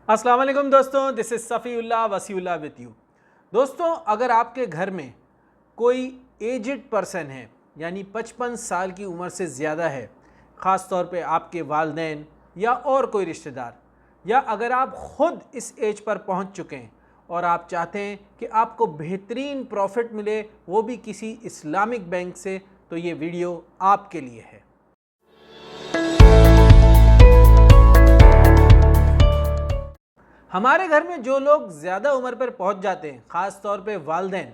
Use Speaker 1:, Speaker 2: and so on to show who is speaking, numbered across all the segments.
Speaker 1: अस्सलाम वालेकुम दोस्तों, this is Safiullah Wasiullah with you. दोस्तों, अगर आपके घर में कोई एजड पर्सन है यानी 55 साल की उम्र से ज़्यादा है, ख़ास तौर पे आपके वालिदैन या और कोई रिश्तेदार, या अगर आप ख़ुद इस एज पर पहुंच चुके हैं और आप चाहते हैं कि आपको बेहतरीन प्रॉफिट मिले, वो भी किसी इस्लामिक बैंक से, तो ये वीडियो आपके लिए है। हमारे घर में जो लोग ज़्यादा उम्र पर पहुंच जाते हैं, ख़ास तौर पे वालिदैन,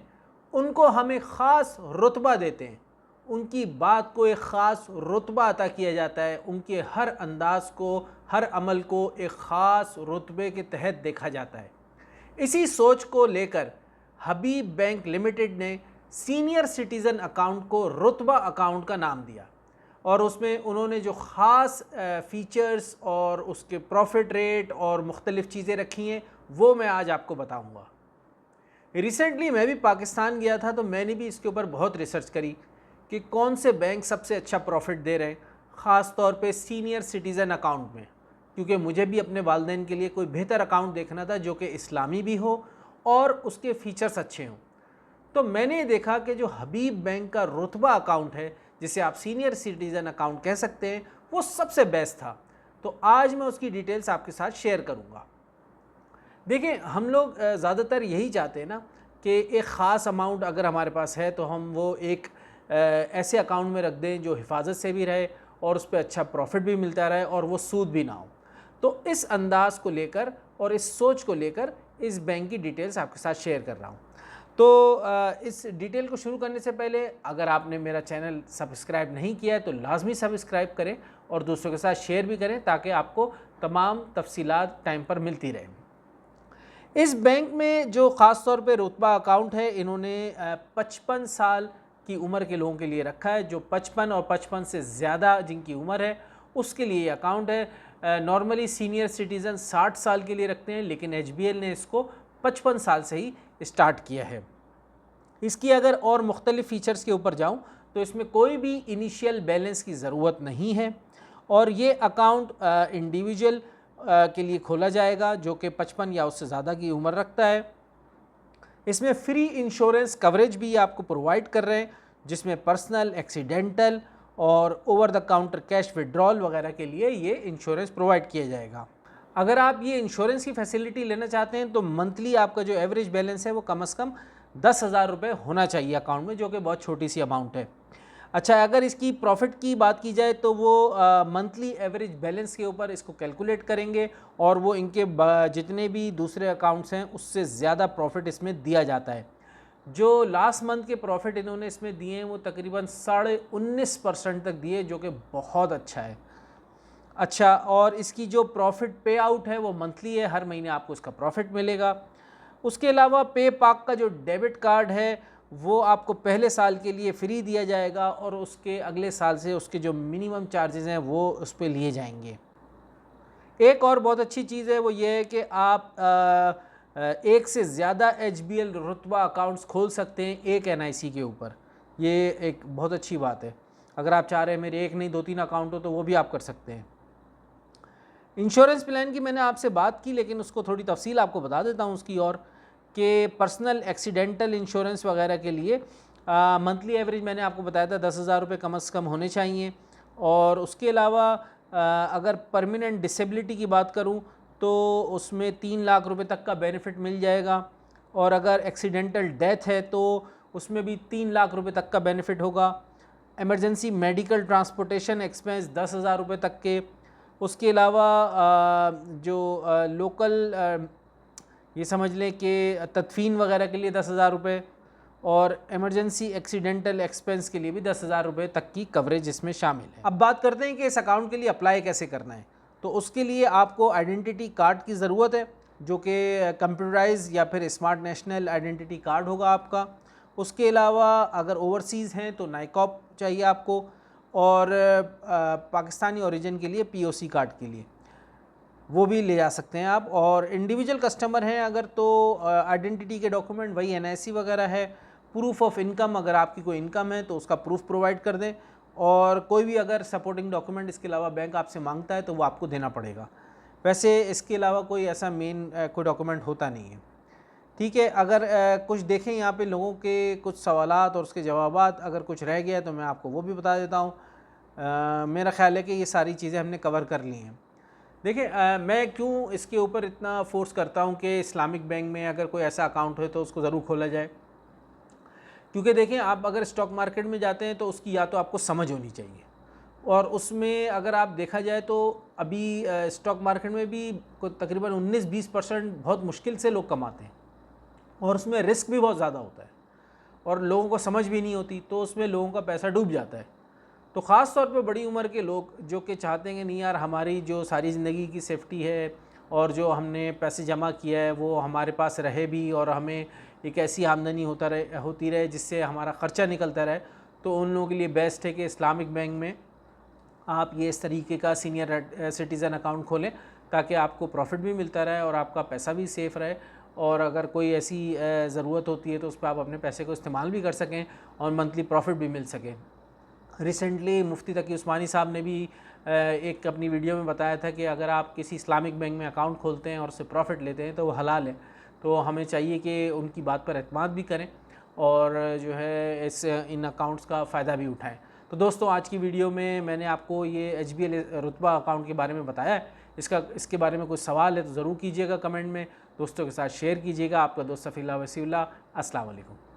Speaker 1: उनको हमें ख़ास रुतबा देते हैं। उनकी बात को एक ख़ास रुतबा अता किया जाता है। उनके हर अंदाज़ को, हर अमल को एक ख़ास रुतबे के तहत देखा जाता है। इसी सोच को लेकर हबीब बैंक लिमिटेड ने सीनियर सिटीज़न अकाउंट को रुतबा अकाउंट का नाम दिया और उसमें उन्होंने जो ख़ास फ़ीचर्स और उसके प्रॉफिट रेट और मुख्तलिफ़ चीज़ें रखी हैं, वो मैं आज आपको बताऊंगा। रिसेंटली मैं भी पाकिस्तान गया था, तो मैंने भी इसके ऊपर बहुत रिसर्च करी कि कौन से बैंक सबसे अच्छा प्रॉफिट दे रहे हैं, ख़ास तौर पे सीनियर सिटीज़न अकाउंट में, क्योंकि मुझे भी अपने वालिदैन के लिए कोई बेहतर अकाउंट देखना था जो कि इस्लामी भी हो और उसके फ़ीचर्स अच्छे हों। तो मैंने देखा कि जो हबीब बैंक का रुतबा अकाउंट है, जिसे आप सीनियर सिटीज़न अकाउंट कह सकते हैं, वो सबसे बेस्ट था। तो आज मैं उसकी डिटेल्स आपके साथ शेयर करूंगा। देखिए, हम लोग ज़्यादातर यही चाहते हैं ना कि एक ख़ास अमाउंट अगर हमारे पास है तो हम वो एक ऐसे अकाउंट में रख दें जो हिफाजत से भी रहे और उस पर अच्छा प्रॉफिट भी मिलता रहे और वो सूद भी ना हो। तो इस अंदाज़ को लेकर और इस सोच को लेकर इस बैंक की डिटेल्स आपके साथ शेयर कर रहा हूँ। तो इस डिटेल को शुरू करने से पहले अगर आपने मेरा चैनल सब्सक्राइब नहीं किया है तो लाजमी सब्सक्राइब करें और दूसरों के साथ शेयर भी करें, ताकि आपको तमाम तफसीलात टाइम पर मिलती रहें। इस बैंक में जो ख़ास तौर पे रुतबा अकाउंट है, इन्होंने 55 साल की उम्र के लोगों के लिए रखा है। जो 55 और 55 से ज़्यादा जिनकी उम्र है, उसके लिए ये अकाउंट है। नॉर्मली सीनियर सिटीज़न 60 साल के लिए रखते हैं, लेकिन HBL ने इसको 55 साल से ही स्टार्ट किया है। इसकी अगर और मुख्तलिफ़ फ़ीचर्स के ऊपर जाऊँ तो इसमें कोई भी इनिशियल बैलेंस की ज़रूरत नहीं है और ये अकाउंट इंडिविजुअल के लिए खोला जाएगा जो कि 55 या उससे ज़्यादा की उम्र रखता है। इसमें फ्री इंश्योरेंस कवरेज भी आपको प्रोवाइड कर रहे हैं, जिसमें पर्सनल, एक्सीडेंटल और over the counter cash withdrawal वगैरह के लिए ये इंश्योरेंस प्रोवाइड किया जाएगा। अगर आप ये इंश्योरेंस की फैसिलिटी लेना चाहते हैं तो मंथली आपका जो एवरेज बैलेंस है वो कम से कम 10,000 रुपये होना चाहिए अकाउंट में, जो कि बहुत छोटी सी अमाउंट है। अच्छा, अगर इसकी प्रॉफिट की बात की जाए तो वो मंथली एवरेज बैलेंस के ऊपर इसको कैलकुलेट करेंगे और वो इनके जितने भी दूसरे अकाउंट्स हैं उससे ज़्यादा प्रॉफिट इसमें दिया जाता है। जो लास्ट मंथ के प्रॉफिट इन्होंने इसमें दिए हैं वो तकरीबन 19.5% तक दिए, जो कि बहुत अच्छा है। अच्छा, और इसकी जो प्रॉफिट पे आउट है वो मंथली है, हर महीने आपको इसका प्रॉफिट मिलेगा। उसके अलावा पे पाक का जो डेबिट कार्ड है वो आपको पहले साल के लिए फ्री दिया जाएगा और उसके अगले साल से उसके जो मिनिमम चार्जेस हैं वो उस पर लिए जाएंगे। एक और बहुत अच्छी चीज़ है वो ये है कि आप एक से ज़्यादा HBL रुतबा अकाउंट्स खोल सकते हैं एक NIC के ऊपर। ये एक बहुत अच्छी बात है। अगर आप चाह रहे हैं मेरे एक नहीं 2-3 अकाउंट हो तो वो भी आप कर सकते हैं। इंश्योरेंस प्लान की मैंने आपसे बात की, लेकिन उसको थोड़ी तफसील आपको बता देता हूँ उसकी, और कि पर्सनल एक्सीडेंटल इंश्योरेंस वगैरह के लिए मंथली एवरेज मैंने आपको बताया था 10,000 रुपये कम से कम होने चाहिए। और उसके अलावा अगर परमानेंट डिसेबिलिटी की बात करूँ तो उसमें 3 लाख रुपए तक का बेनिफिट मिल जाएगा, और अगर एक्सीडेंटल डेथ है तो उसमें भी 3 लाख रुपए तक का बेनिफिट होगा। एमरजेंसी मेडिकल ट्रांसपोर्टेशन एक्सपेंस 10,000 रुपये तक के। उसके अलावा जो लोकल ये समझ लें कि तदफीन वगैरह के लिए 10,000 रुपये, और एमरजेंसी एक्सीडेंटल एक्सपेंस के लिए भी 10,000 रुपये तक की कवरेज इसमें शामिल है। अब बात करते हैं कि इस अकाउंट के लिए अप्लाई कैसे करना है। तो उसके लिए आपको आइडेंटिटी कार्ड की ज़रूरत है, जो कि कंप्यूटराइज या फिर स्मार्ट नेशनल आइडेंटिटी कार्ड होगा आपका। उसके अलावा अगर ओवरसीज़ हैं तो नाइकॉप चाहिए आपको, और पाकिस्तानी ओरिजिन के लिए POC कार्ड के लिए वो भी ले जा सकते हैं आप। और इंडिविजुअल कस्टमर हैं अगर तो आइडेंटिटी के डॉक्यूमेंट वही NIC वगैरह है। प्रूफ ऑफ इनकम, अगर आपकी कोई इनकम है तो उसका प्रूफ प्रोवाइड कर दें, और कोई भी अगर सपोर्टिंग डॉक्यूमेंट इसके अलावा बैंक आपसे मांगता है तो वो आपको देना पड़ेगा। वैसे इसके अलावा कोई ऐसा मेन कोई डॉक्यूमेंट होता नहीं है। ठीक है, अगर कुछ देखें यहाँ पे लोगों के कुछ सवालात और उसके जवाबात अगर कुछ रह गया तो मैं आपको वो भी बता देता हूँ। मेरा ख़्याल है कि ये सारी चीज़ें हमने कवर कर ली हैं। देखिए, मैं क्यों इसके ऊपर इतना फ़ोर्स करता हूँ कि इस्लामिक बैंक में अगर कोई ऐसा अकाउंट हो तो उसको ज़रूर खोला जाए, क्योंकि देखें आप अगर स्टॉक मार्केट में जाते हैं तो उसकी या तो आपको समझ होनी चाहिए, और उसमें अगर आप देखा जाए तो अभी स्टॉक मार्केट में भी तकरीबन 19-20% बहुत मुश्किल से लोग कमाते हैं, और उसमें रिस्क भी बहुत ज़्यादा होता है और लोगों को समझ भी नहीं होती, तो उसमें लोगों का पैसा डूब जाता है। तो ख़ास तौर पे बड़ी उम्र के लोग जो कि चाहते हैं कि नहीं यार, हमारी जो सारी ज़िंदगी की सेफ्टी है और जो हमने पैसे जमा किया है वो हमारे पास रहे भी, और हमें एक ऐसी आमदनी होती रहे जिससे हमारा ख़र्चा निकलता रहे, तो उन लोगों के लिए बेस्ट है कि इस्लामिक बैंक में आप ये इस तरीके का सीनियर सिटीज़न अकाउंट खोलें, ताकि आपको प्रॉफिट भी मिलता रहे और आपका पैसा भी सेफ़ रहे, और अगर कोई ऐसी ज़रूरत होती है तो उस पर आप अपने पैसे को इस्तेमाल भी कर सकें और मंथली प्रॉफिट भी मिल सके। रिसेंटली मुफ्ती तकी उस्मानी साहब ने भी एक अपनी वीडियो में बताया था कि अगर आप किसी इस्लामिक बैंक में अकाउंट खोलते हैं और उससे प्रॉफिट लेते हैं तो वो हलाल है। तो हमें चाहिए कि उनकी बात पर एतमाद भी करें और जो है इन अकाउंट्स का फ़ायदा भी उठाएं। तो दोस्तों, आज की वीडियो में मैंने आपको ये HBL रुतबा अकाउंट के बारे में बताया है। इसके बारे में कोई सवाल है तो ज़रूर कीजिएगा कमेंट में, दोस्तों के साथ शेयर कीजिएगा। आपका दोस्त सफ़ील्लाह वसीउल्लाह। अस्सलाम वालेकुम।